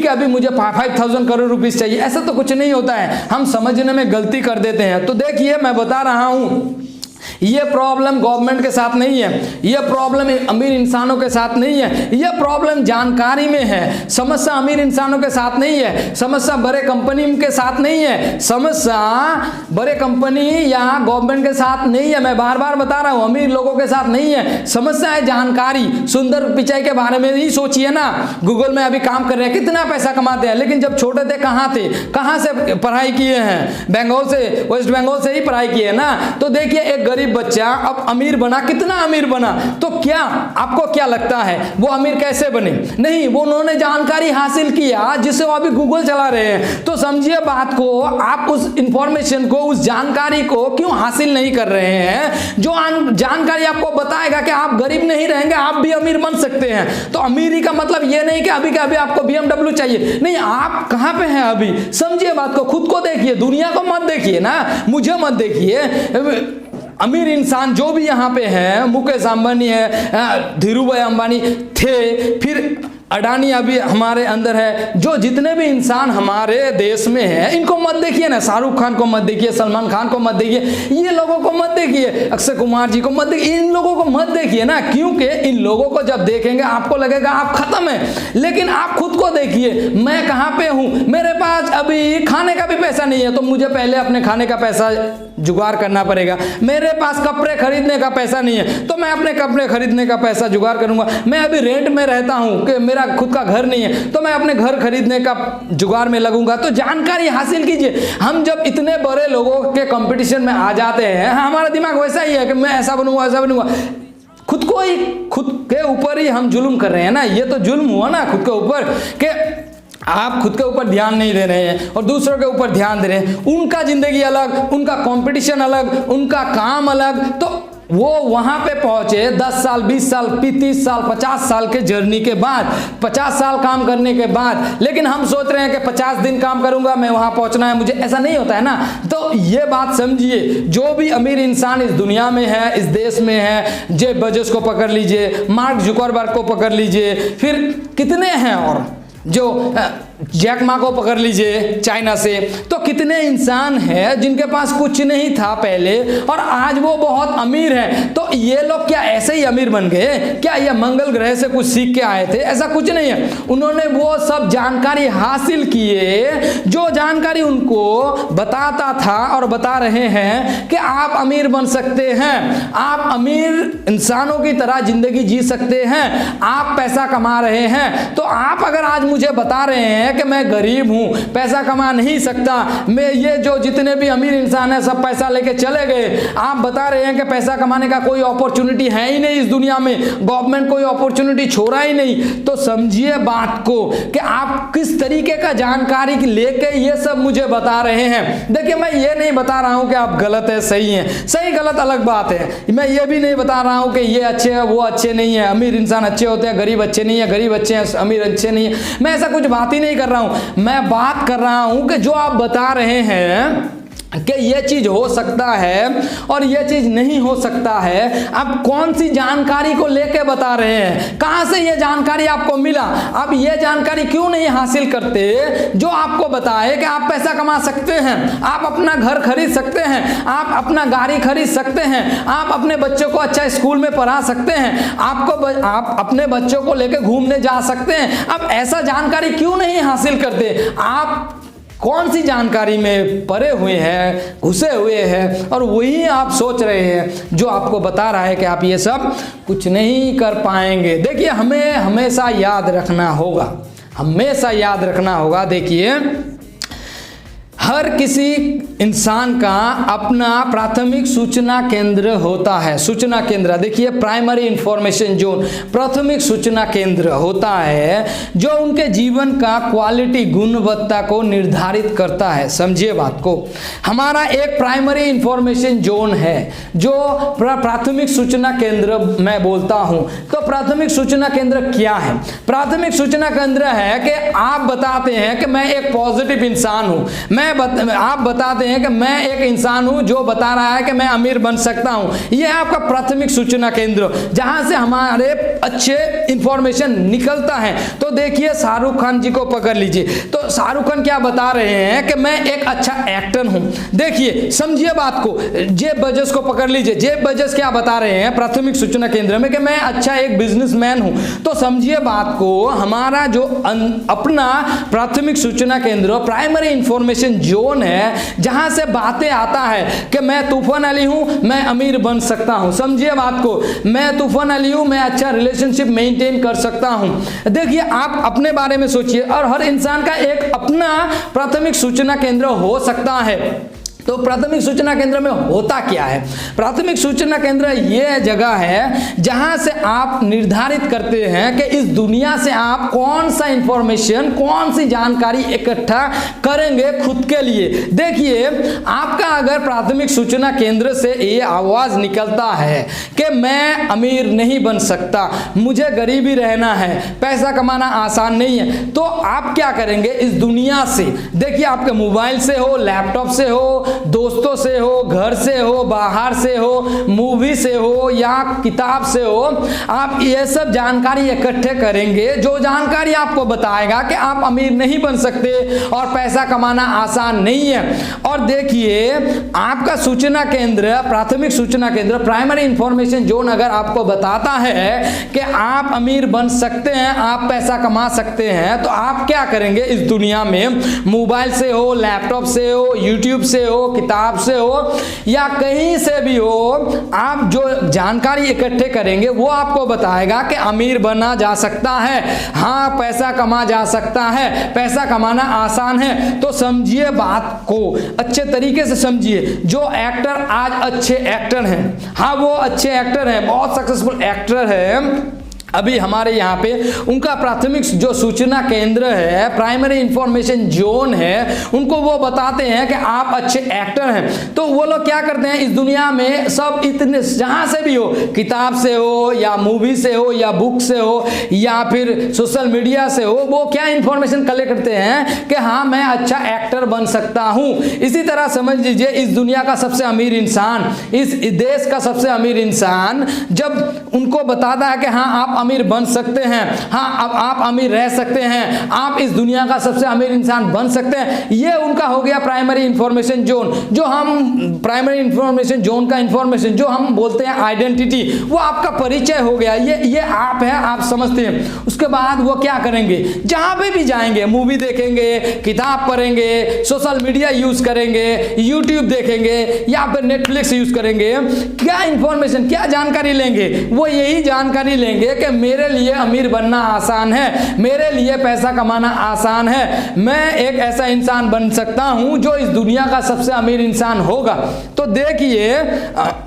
अभी मुझे 5000 करोड़ रुपीस चाहिए। ऐसा तो कुछ नहीं होता है, हम समझने में गलती कर देते हैं। तो देखिए मैं बता रहा हूं, ये प्रॉब्लम गवर्नमेंट के साथ नहीं है, ये प्रॉब्लम अमीर इंसानों के साथ नहीं है, ये प्रॉब्लम जानकारी में है। समस्या अमीर इंसानों के साथ नहीं है, समस्या बड़े कंपनी के साथ नहीं है, समस्या बड़े कंपनी या गवर्नमेंट के साथ नहीं है। मैं बार बार बता रहा हूं, अमीर लोगों के साथ नहीं है। समस्या है जानकारी। सुंदर पिचाई के बारे में ही सोचिए ना, गूगल में अभी काम कर रहे हैं, कितना पैसा कमाते हैं, लेकिन जब छोटे थे कहाँ थे, कहाँ से पढ़ाई किए हैं, बंगाल से, वेस्ट बंगाल से ही पढ़ाई किए ना। तो देखिए एक गरीब बच्चा अब अमीर बना, कितना अमीर बना, तो क्या आपको क्या लगता है वो अमीर कैसे बने? नहीं, वो उन्होंने जानकारी हासिल किया जिससे वो अभी गूगल चला रहे हैं। तो समझिए बात को, आप उस इंफॉर्मेशन को, उस जानकारी को क्यों हासिल नहीं कर रहे हैं जो जानकारी आपको बताएगा कि आप गरीब नहीं रहेंगे, आप भी अमीर बन सकते हैं। तो अमीरी का मतलब ये नहीं कि अभी के अभी आपको BMW चाहिए, नहीं, आप कहां पे हैं अभी, समझिए बात को, खुद को देखिए, दुनिया को मत देखिए ना, मुझे मत देखिए। अमीर इंसान जो भी यहाँ पे हैं, मुकेश अंबानी है, धीरूभाई अंबानी थे, फिर अडानी अभी हमारे अंदर है, जो जितने भी इंसान हमारे देश में हैं, इनको मत देखिए ना, शाहरुख खान को मत देखिए, सलमान खान को मत देखिए, ये लोगों को मत देखिए, अक्षय कुमार जी को मत देखिए, इन लोगों को मत देखिए ना, क्योंकि इन लोगों को जब देखेंगे आपको लगेगा आप खत्म है। लेकिन आप खुद को देखिए, मैं कहाँ पे हूँ, मेरे पास अभी खाने का भी पैसा नहीं है, तो मुझे पहले अपने खाने का पैसा जुगाड़ करना पड़ेगा। मेरे पास कपड़े खरीदने का पैसा नहीं है, तो मैं अपने कपड़े खरीदने का पैसा जुगाड़ करूंगा। मैं अभी रेंट में रहता हूं कि मेरा खुद का घर नहीं है, तो मैं अपने घर खरीदने का जुगाड़ में लगूंगा। तो जानकारी हासिल कीजिए। हम जब इतने बड़े लोगों के कंपटीशन में आ जाते हैं, हमारा दिमाग वैसा ही है कि मैं ऐसा बनूंगा, ऐसा बनूंगा। खुद के ऊपर ही हम जुल्म कर रहे हैं ना, ये तो जुल्म हुआ ना खुद के ऊपर, कि आप खुद के ऊपर ध्यान नहीं दे रहे हैं और दूसरों के ऊपर ध्यान दे रहे हैं। उनका जिंदगी अलग, उनका कंपटीशन अलग, उनका काम अलग, तो वो वहां पे पहुंचे 10 साल, 20 साल, 30 साल, 50 साल के जर्नी के बाद, 50 साल काम करने के बाद। लेकिन हम सोच रहे हैं कि 50 दिन काम करूंगा, मैं वहां पहुंचना है मुझे, ऐसा नहीं होता है ना। तो ये बात समझिए, जो भी अमीर इंसान इस दुनिया में है, इस देश में है, जेफ बेजोस को पकड़ लीजिए, मार्क जुकरबर्ग को पकड़ लीजिए, फिर कितने हैं, और जो जैक मा को पकड़ लीजिए चाइना से, तो कितने इंसान हैं जिनके पास कुछ नहीं था पहले और आज वो बहुत अमीर हैं। तो ये लोग क्या ऐसे ही अमीर बन गए? क्या ये मंगल ग्रह से कुछ सीख के आए थे? ऐसा कुछ नहीं है। उन्होंने वो सब जानकारी हासिल किए जो जानकारी उनको बताता था और बता रहे हैं कि आप अमीर बन सकते हैं, आप अमीर इंसानों की तरह जिंदगी जी सकते हैं, आप पैसा कमा रहे हैं। तो आप अगर आज मुझे बता रहे हैं कि मैं गरीब हूं, पैसा कमा नहीं सकता, मैं ये जो जितने भी अमीर इंसान हैं सब पैसा लेके चले गए, आप बता रहे हैं कि पैसा कमाने का कोई अपॉर्चुनिटी है ही नहीं इस दुनिया में, गवर्नमेंट कोई अपॉर्चुनिटी छोड़ा ही नहीं, तो समझिए बात को कि आप किस तरीके का जानकारी लेके ये सब मुझे बता रहे हैं। देखिए मैं ये नहीं बता रहा हूं कि आप गलत है, सही है, सही गलत अलग बात है। मैं ये भी नहीं बता रहा हूं कि ये अच्छे हैं वो अच्छे नहीं है, अमीर इंसान अच्छे होते हैं, गरीब अच्छे नहीं है, गरीब अच्छे हैं, अमीर अच्छे नहीं है। मैं ऐसा कुछ बात ही नहीं कर रहा हूं। मैं बात कर रहा हूं कि जो आप बता रहे हैं कि ये चीज हो सकता है और ये चीज नहीं हो सकता है, आप कौन सी जानकारी को लेके बता रहे हैं? कहां से ये जानकारी आपको मिला? आप ये जानकारी क्यों नहीं हासिल करते जो आपको बताए कि आप पैसा कमा सकते हैं, आप अपना घर खरीद सकते हैं, आप अपना गाड़ी खरीद सकते हैं, आप अपने बच्चों को अच्छा स्कूल में पढ़ा सकते हैं, आप अपने बच्चों को लेके घूमने जा सकते हैं। आप ऐसा जानकारी क्यों नहीं हासिल करते? आप कौन सी जानकारी में पड़े हुए हैं, घुसे हुए हैं, और वही आप सोच रहे हैं जो आपको बता रहा है कि आप ये सब कुछ नहीं कर पाएंगे। देखिए हमें हमेशा याद रखना होगा, हमेशा याद रखना होगा। देखिए हर किसी इंसान का अपना प्राथमिक सूचना केंद्र होता है। सूचना केंद्र देखिए, प्राइमरी इंफॉर्मेशन जोन, प्राथमिक सूचना केंद्र होता है जो उनके जीवन का क्वालिटी, गुणवत्ता को निर्धारित करता है। समझिए बात को, हमारा एक प्राइमरी इंफॉर्मेशन जोन है जो प्राथमिक सूचना केंद्र मैं बोलता हूं। तो प्राथमिक सूचना केंद्र क्या है? प्राथमिक सूचना केंद्र है कि आप बताते हैं कि मैं एक पॉजिटिव इंसान हूं, आप बताते हैं कि मैं एक इंसान हूं जो बता रहा है कि मैं अमीर बन सकता हूं। यह है आपका प्राथमिक सूचना केंद्र, जहां से हमारे अच्छे इंफॉर्मेशन निकलता है। तो देखिए, शाहरुख खान जी को पकड़ लीजिए, तो शाहरुख खान क्या बता रहे हैं कि मैं एक अच्छा एक्टर हूं। देखिए, समझिए बात को। जेफ बेजोस को पकड़ लीजिए, जेफ बेजोस क्या बता रहे हैं प्राथमिक सूचना केंद्र में कि मैं अच्छा एक बिजनेसमैन हूं। तो समझिए बात को, हमारा जो अपना प्राथमिक सूचना केंद्र, प्राइमरी इंफॉर्मेशन जोन है, जहां से बातें आता है कि मैं तूफान अली हूं, मैं अमीर बन सकता हूं। समझिए बात को, मैं तूफान अली हूं, मैं अच्छा रिलेशनशिप मेंटेन कर सकता हूं। देखिए, आप अपने बारे में सोचिए, और हर इंसान का एक अपना प्राथमिक सूचना केंद्र हो सकता है। तो प्राथमिक सूचना केंद्र में होता क्या है? प्राथमिक सूचना केंद्र यह जगह है जहां से आप निर्धारित करते हैं कि इस दुनिया से आप कौन सा इंफॉर्मेशन, कौन सी जानकारी इकट्ठा करेंगे खुद के लिए। देखिए, आपका अगर प्राथमिक सूचना केंद्र से ये आवाज निकलता है कि मैं अमीर नहीं बन सकता, मुझे गरीबी रहना है, पैसा कमाना आसान नहीं है, तो आप क्या करेंगे इस दुनिया से? देखिए, आपके मोबाइल से हो, लैपटॉप से हो, दोस्तों से हो, घर से हो, बाहर से हो, मूवी से हो या किताब से हो, आप ये सब जानकारी इकट्ठे करेंगे जो जानकारी आपको बताएगा कि आप अमीर नहीं बन सकते और पैसा कमाना आसान नहीं है। और देखिए, आपका सूचना केंद्र, प्राथमिक सूचना केंद्र, प्राइमरी इंफॉर्मेशन जोन अगर आपको बताता है कि आप अमीर बन सकते हैं, आप पैसा कमा सकते हैं, तो आप क्या करेंगे इस दुनिया में? मोबाइल से हो, लैपटॉप से हो, यूट्यूब से हो, किताब से हो या कहीं से भी हो, आप जो जानकारी इकट्ठे करेंगे वो आपको बताएगा कि अमीर बना जा सकता है, हाँ पैसा कमा जा सकता है, पैसा कमाना आसान है। तो समझिए बात को, अच्छे तरीके से समझिए। जो एक्टर आज अच्छे एक्टर हैं, हाँ वो अच्छे एक्टर हैं, बहुत सक्सेसफुल एक्टर है, अभी हमारे यहाँ पे उनका प्राथमिक जो सूचना केंद्र है, प्राइमरी इंफॉर्मेशन जोन है, उनको वो बताते हैं कि आप अच्छे एक्टर हैं। तो वो लोग क्या करते हैं इस दुनिया में, सब इतने जहाँ से भी हो, किताब से हो या मूवी से हो या बुक से हो या फिर सोशल मीडिया से हो, वो क्या इंफॉर्मेशन कलेक्ट करते हैं कि हाँ मैं अच्छा एक्टर बन सकता हूँ। इसी तरह समझ लीजिए, इस दुनिया का सबसे अमीर इंसान, इस देश का सबसे अमीर इंसान जब उनको बताता है कि हाँ आप अमीर बन सकते हैं, हाँ अब आप अमीर रह सकते हैं, आप इस दुनिया का सबसे अमीर इंसान बन सकते हैं, ये उनका हो गया प्राइमरी इंफॉर्मेशन जोन। जो हम प्राइमरी इंफॉर्मेशन जोन का इंफॉर्मेशन जो हम बोलते हैं आइडेंटिटी, वो आपका परिचय हो गया, ये आप है, आप समझते हैं। उसके बाद वो क्या करेंगे, जहां पे भी जाएंगे, मूवी देखेंगे, किताब पढ़ेंगे, सोशल मीडिया यूज करेंगे, यूट्यूब देखेंगे या फिर नेटफ्लिक्स यूज करेंगे, क्या इंफॉर्मेशन, क्या जानकारी लेंगे? वो यही जानकारी लेंगे कि मेरे लिए अमीर बनना आसान है, मेरे लिए पैसा कमाना आसान है, मैं एक ऐसा इंसान बन सकता हूं जो इस दुनिया का सबसे अमीर इंसान होगा। तो देखिए,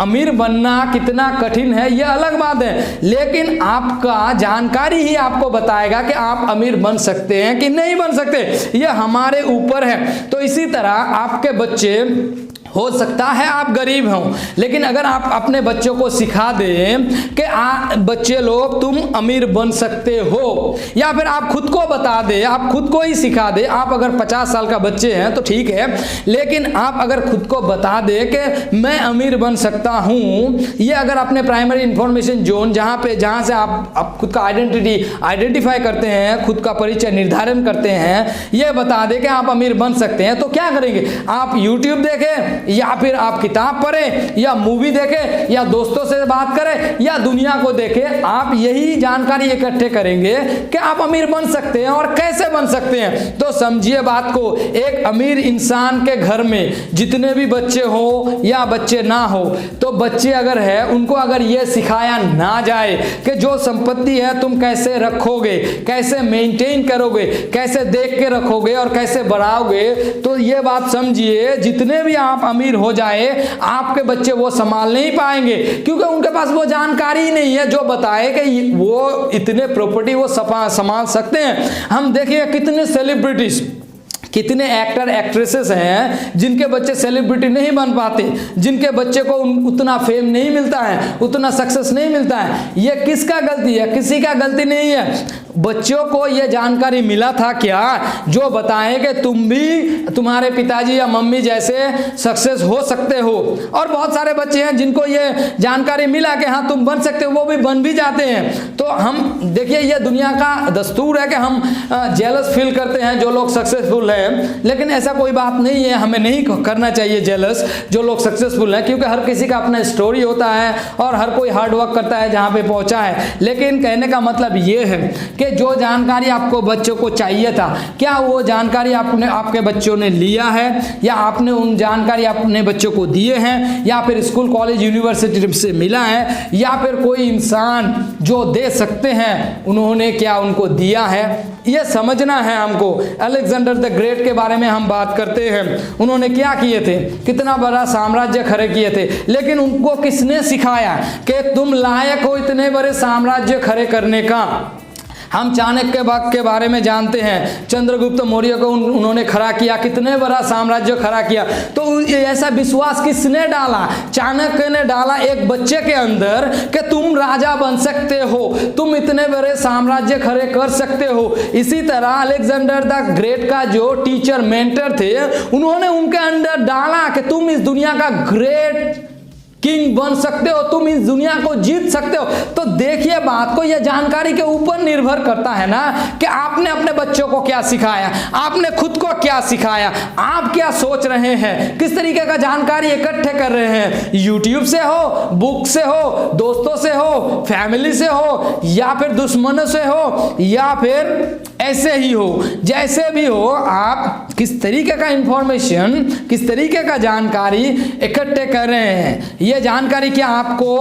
अमीर बनना कितना कठिन है ये अलग बात है, लेकिन आपका जानकारी ही आपको बताएगा कि आप अमीर बन सकते हैं कि नहीं बन सकते, ये हमारे ऊपर है। तो इसी तरह आपके बच्चे, हो सकता है आप गरीब हो, लेकिन अगर आप अपने बच्चों को सिखा दें कि बच्चे लोग तुम अमीर बन सकते हो, या फिर आप खुद को बता दें, आप खुद को ही सिखा दें। आप अगर 50 साल का बच्चे हैं तो ठीक है, लेकिन आप अगर खुद को बता दें कि मैं अमीर बन सकता हूं, ये अगर अपने प्राइमरी इंफॉर्मेशन जोन जहां से आप खुद का आइडेंटिफाई करते हैं, खुद का परिचय निर्धारण करते हैं, ये बता दें कि आप अमीर बन सकते हैं, तो क्या करेंगे? आप यूट्यूब देखें, या फिर आप किताब पढ़ें या मूवी देखें या दोस्तों से बात करें या दुनिया को देखें, आप यही जानकारी इकट्ठे करेंगे कि आप अमीर बन सकते हैं और कैसे बन सकते हैं। तो समझिए बात को, एक अमीर इंसान के घर में जितने भी बच्चे हो या बच्चे ना हो, तो बच्चे अगर है उनको अगर ये सिखाया ना जाए कि जो संपत्ति है तुम कैसे रखोगे, कैसे मेंटेन करोगे, कैसे देख के रखोगे और कैसे बढ़ाओगे, तो ये बात समझिए जितने भी आप अमीर हो जाए आपके बच्चे वो संभाल नहीं पाएंगे, क्योंकि उनके पास वो जानकारी ही नहीं है जो बताए कि वो इतने प्रॉपर्टी वो संभाल सकते हैं। हम देखिए कितने सेलिब्रिटीज, कितने एक्टर एक्ट्रेसेस हैं जिनके बच्चे सेलिब्रिटी नहीं बन पाते, जिनके बच्चे को उतना फेम नहीं मिलता है, उतना सक्सेस नहीं मिलता है। ये किसका गलती है? किसी का गलती नहीं है। बच्चों को ये जानकारी मिला था क्या जो बताएं कि तुम भी तुम्हारे पिताजी या मम्मी जैसे सक्सेस हो सकते हो। और बहुत सारे बच्चे हैं जिनको ये जानकारी मिला कि हाँ तुम बन सकते हो, वो भी बन भी जाते हैं। तो हम देखिए ये दुनिया का दस्तूर है कि हम जेलस फील करते हैं जो लोग सक्सेसफुल हैं, लेकिन ऐसा कोई बात नहीं है, हमें नहीं करना चाहिए जेलस जो लोग सक्सेसफुल हैं, क्योंकि हर किसी का अपना स्टोरी होता है और हर कोई हार्ड वर्क करता है जहाँ पे पहुँचा है। लेकिन कहने का मतलब ये है कि जो जानकारी आपको बच्चों को चाहिए था, क्या वो जानकारी आपके बच्चों ने लिया है, या आपने उन जानकारी अपने बच्चों को दिए हैं, या फिर स्कूल कॉलेज यूनिवर्सिटी से मिला है, या फिर कोई इंसान जो दे सकते हैं उन्होंने क्या उनको दिया है? ये समझना है हमको। अलेक्जेंडर द ग्रेट के बारे में हम बात करते हैं, उन्होंने क्या किए थे, कितना बड़ा साम्राज्य खड़े किए थे, लेकिन उनको किसने सिखाया कि तुम लायक हो इतने बड़े साम्राज्य खड़े करने का? हम चाणक्य के बारे में जानते हैं, चंद्रगुप्त मौर्य को उन्होंने खड़ा किया, कितने बड़ा साम्राज्य खड़ा किया। तो ऐसा विश्वास किसने डाला? चाणक्य ने डाला एक बच्चे के अंदर कि तुम राजा बन सकते हो, तुम इतने बड़े साम्राज्य खड़े कर सकते हो। इसी तरह अलेक्जेंडर द ग्रेट का जो टीचर मेंटर थे, उन्होंने उनके अंदर डाला कि तुम इस दुनिया का ग्रेट किंग बन सकते हो, तुम इस दुनिया को जीत सकते हो। तो देखिए बात को, यह जानकारी के ऊपर निर्भर करता है ना कि आपने अपने बच्चों को क्या सिखाया, आपने खुद को क्या सिखाया, आप क्या सोच रहे हैं, किस तरीके का जानकारी इकट्ठे कर रहे हैं। यूट्यूब से हो, बुक से हो, दोस्तों से हो, फैमिली से हो, या फिर दुश्मनों से हो, या फिर ऐसे ही हो, जैसे भी हो, आप किस तरीके का इंफॉर्मेशन, किस तरीके का जानकारी इकट्ठे कर रहे हैं। ये जानकारी क्या आपको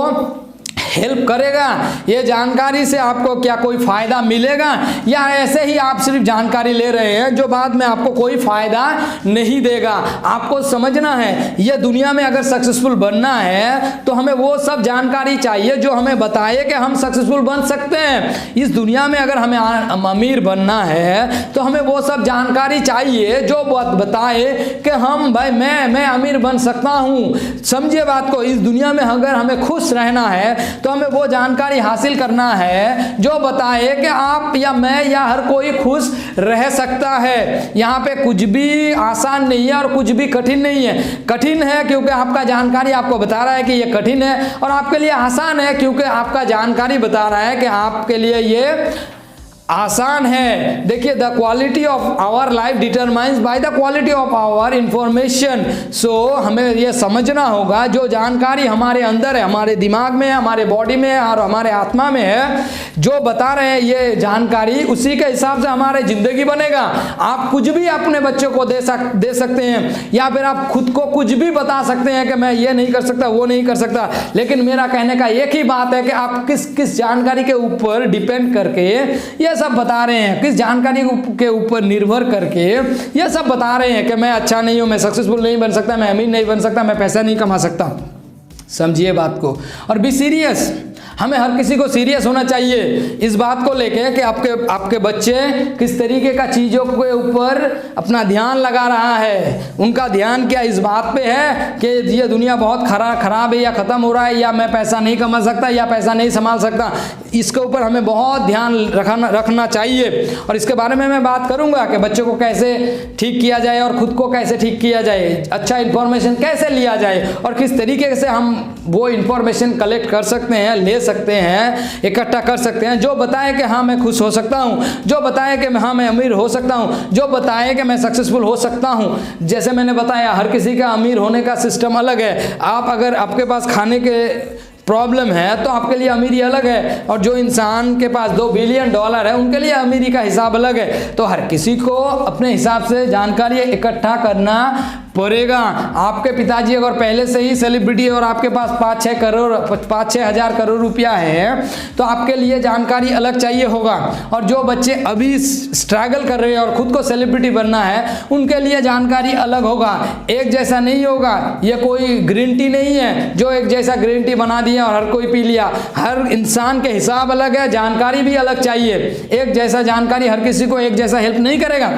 हेल्प करेगा? ये जानकारी से आपको क्या कोई फायदा मिलेगा, या ऐसे ही आप सिर्फ जानकारी ले रहे हैं जो बाद में आपको कोई फायदा नहीं देगा? आपको समझना है, ये दुनिया में अगर सक्सेसफुल बनना है तो हमें वो सब जानकारी चाहिए जो हमें बताए कि हम सक्सेसफुल बन सकते हैं। इस दुनिया में अगर हमें अमीर बनना है तो हमें वो सब जानकारी चाहिए जो बताए कि हम भाई मैं अमीर बन सकता हूँ। समझिए बात को, इस दुनिया में अगर हमें खुश रहना है तो हमें वो जानकारी हासिल करना है जो बताए कि आप या मैं या हर कोई खुश रह सकता है। यहाँ पे कुछ भी आसान नहीं है और कुछ भी कठिन नहीं है। कठिन है क्योंकि आपका जानकारी आपको बता रहा है कि ये कठिन है, और आपके लिए आसान है क्योंकि आपका जानकारी बता रहा है कि आपके लिए ये आसान है। देखिए, the quality of our life determines by the quality of our information. So हमें यह समझना होगा जो जानकारी हमारे अंदर है, हमारे दिमाग में है, हमारे बॉडी में है और हमारे आत्मा में है, जो बता रहे हैं ये जानकारी, उसी के हिसाब से हमारे जिंदगी बनेगा। आप कुछ भी अपने बच्चों को दे सकते हैं, या फिर आप खुद को कुछ भी बता सकते हैं कि मैं ये नहीं कर सकता, वो नहीं कर सकता। लेकिन मेरा कहने का एक ही बात है कि आप किस जानकारी के ऊपर डिपेंड करके ये सब बता रहे हैं, किस जानकारी के ऊपर निर्भर करके ये सब बता रहे हैं कि मैं अच्छा नहीं हूं, मैं सक्सेसफुल नहीं बन सकता, मैं अमीर नहीं बन सकता, मैं पैसा नहीं कमा सकता। समझिए बात को और बी सीरियस। हमें हर किसी को सीरियस होना चाहिए इस बात को लेके कि आपके बच्चे किस तरीके का चीज़ों के ऊपर अपना ध्यान लगा रहा है। उनका ध्यान क्या इस बात पे है कि ये दुनिया बहुत खराब है या ख़त्म हो रहा है, या मैं पैसा नहीं कमा सकता, या पैसा नहीं संभाल सकता। इसके ऊपर हमें बहुत ध्यान रखना चाहिए, और इसके बारे में मैं बात करूँगा कि बच्चों को कैसे ठीक किया जाए और ख़ुद को कैसे ठीक किया जाए, अच्छा इन्फॉर्मेशन कैसे लिया जाए और किस तरीके से हम वो इन्फॉर्मेशन कलेक्ट कर सकते हैं, ले सकते हैं, इकट्ठा कर सकते हैं, जो बताए कि हाँ मैं खुश हो सकता हूँ, जो बताए कि हाँ मैं अमीर हो सकता हूँ, जो बताए कि मैं सक्सेसफुल हो सकता हूँ। जैसे मैंने बताया, हर किसी का अमीर होने का सिस्टम अलग है। आप अगर आपके पास खाने के प्रॉब्लम है तो आपके लिए अमीरी अलग है, और जो इंसान के पास $2 बिलियन है उनके लिए अमीरी का हिसाब अलग है। तो हर किसी को अपने हिसाब से जानकारी इकट्ठा करना पड़ेगा। आपके पिताजी अगर पहले से ही सेलिब्रिटी और आपके पास 5-6 हज़ार करोड़ रुपया है तो आपके लिए जानकारी अलग चाहिए होगा, और जो बच्चे अभी स्ट्रगल कर रहे हैं और खुद को सेलिब्रिटी बनना है उनके लिए जानकारी अलग होगा। एक जैसा नहीं होगा। ये कोई ग्रीन टी नहीं है जो एक जैसा ग्रीन टी बना दिया और हर कोई पी लिया। हर इंसान के हिसाब अलग है, जानकारी भी अलग चाहिए। एक जैसा जानकारी हर किसी को एक जैसा हेल्प नहीं करेगा।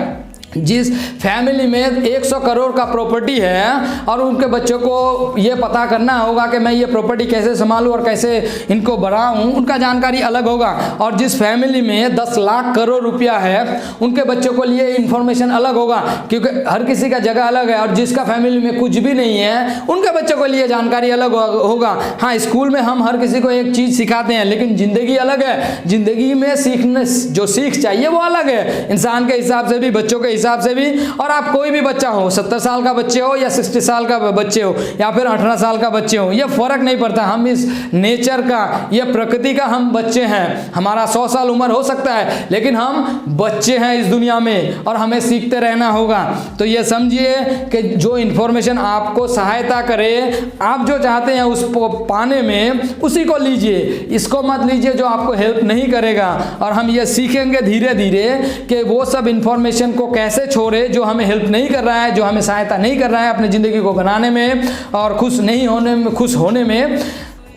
जिस फैमिली में 100 करोड़ का प्रॉपर्टी है और उनके बच्चों को ये पता करना होगा कि मैं ये प्रॉपर्टी कैसे संभालूं और कैसे इनको बढ़ाऊं, उनका जानकारी अलग होगा। और जिस फैमिली में 10 लाख करोड़ रुपया है उनके बच्चों को लिए इन्फॉर्मेशन अलग होगा, क्योंकि हर किसी का जगह अलग है। और जिसका फैमिली में कुछ भी नहीं है उनके बच्चों के लिए जानकारी अलग होगा। हाँ, स्कूल में हम हर किसी को एक चीज़ सिखाते हैं, लेकिन ज़िंदगी अलग है। ज़िंदगी में सीखने जो सीख चाहिए वो अलग है, इंसान के हिसाब से भी, बच्चों के हिसाब से भी। और आप कोई भी बच्चा हो, 70 साल का बच्चे हो या 60 साल का बच्चे हो या फिर 18 साल का बच्चे हो, ये फर्क नहीं पड़ता। हम इस नेचर का, ये प्रकृति का हम बच्चे हैं। हमारा 100 साल उम्र हो सकता है लेकिन हम बच्चे हैं इस दुनिया में और हमें सीखते रहना होगा। तो ये समझिए कि जो इन्फॉर्मेशन आपको सहायता करे, आप जो चाहते हैं उसको पाने में, उसी को लीजिए। इसको मत लीजिए जो आपको हेल्प नहीं करेगा। और हम ये सीखेंगे धीरे धीरे कि वो सब इन्फॉर्मेशन को कैसे छोड़े जो हमें हेल्प नहीं कर रहा है, जो हमें सहायता नहीं कर रहा है अपनी ज़िंदगी को बनाने में और खुश होने में,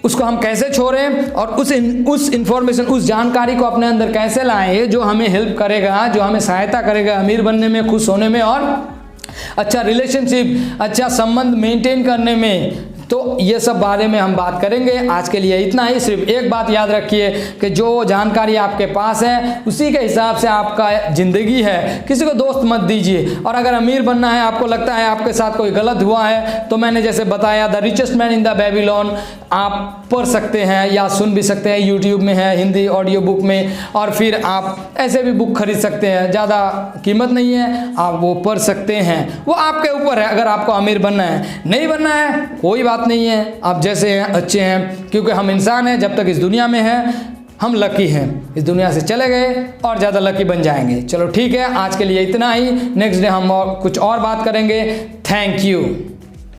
उसको हम कैसे छोड़ें और उस इंफॉर्मेशन, उस जानकारी को अपने अंदर कैसे लाएं जो हमें हेल्प करेगा, जो हमें सहायता करेगा अमीर बनने में, खुश होने में और अच्छा रिलेशनशिप, अच्छा संबंध मेंटेन करने में। तो ये सब बारे में हम बात करेंगे। आज के लिए इतना ही। सिर्फ एक बात याद रखिए कि जो जानकारी आपके पास है उसी के हिसाब से आपका ज़िंदगी है। किसी को दोस्त मत दीजिए। और अगर अमीर बनना है, आपको लगता है आपके साथ कोई गलत हुआ है, तो मैंने जैसे बताया the richest man in the Babylon आप पढ़ सकते हैं या सुन भी सकते हैं, यूट्यूब में है, हिंदी ऑडियो बुक में। और फिर आप ऐसे भी बुक खरीद सकते हैं, ज़्यादा कीमत नहीं है, आप वो पढ़ सकते हैं। वो आपके ऊपर है। अगर आपको अमीर बनना है, नहीं बनना है, कोई बात नहीं है, आप जैसे हैं अच्छे हैं, क्योंकि हम इंसान हैं। जब तक इस दुनिया में हैं हम लकी हैं, इस दुनिया से चले गए और ज़्यादा लकी बन जाएंगे। चलो ठीक है, आज के लिए इतना ही। नेक्स्ट डे हम कुछ और बात करेंगे। Thank you.